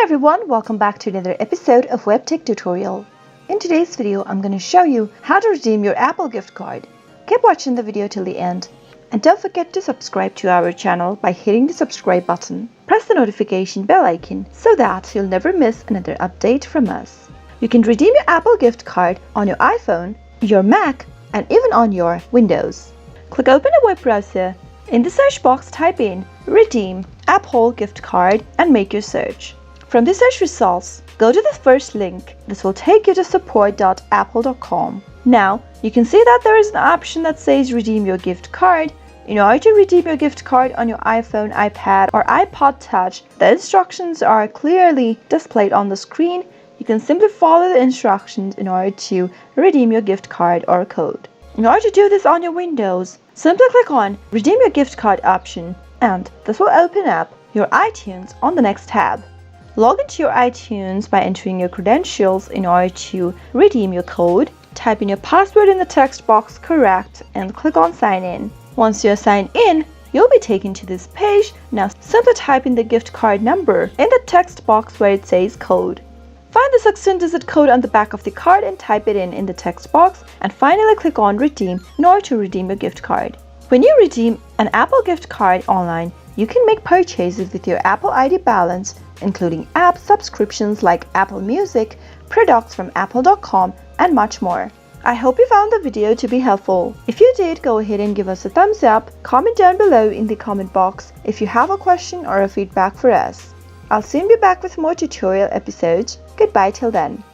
everyone, welcome back to another episode of Webtech Tutorial. In today's video, I'm going to show you how to redeem your Apple gift card. Keep watching the video till the end. And don't forget to subscribe to our channel by hitting the subscribe button. Press the notification bell icon so that you'll never miss another update from us. You can redeem your Apple gift card on your iPhone, your Mac, and even on your Windows. Click open a web browser. In the search box, type in Redeem Apple Gift Card and make your search. From the search results, go to the first link. This will take you to support.apple.com. Now, you can see that there is an option that says Redeem your gift card. In order to redeem your gift card on your iPhone, iPad, or iPod Touch, the instructions are clearly displayed on the screen. You can simply follow the instructions in order to redeem your gift card or code. In order to do this on your Windows, simply click on Redeem your gift card option, and this will open up your iTunes on the next tab. Log into your iTunes by entering your credentials in order to redeem your code. Type in your password in the text box correct and click on Sign In. Once you're signed in, you'll be taken to this page. Now simply type in the gift card number in the text box where it says code. Find the 16-digit code on the back of the card and type it in the text box, and finally click on Redeem in order to redeem your gift card. When you redeem an Apple gift card online, you can make purchases with your Apple ID balance, including app subscriptions like Apple Music, products from apple.com, and much more. I hope you found the video to be helpful. If you did, go ahead and give us a thumbs up. Comment down below in the comment box if you have a question or a feedback for us. I'll soon be back with more tutorial episodes. Goodbye till then.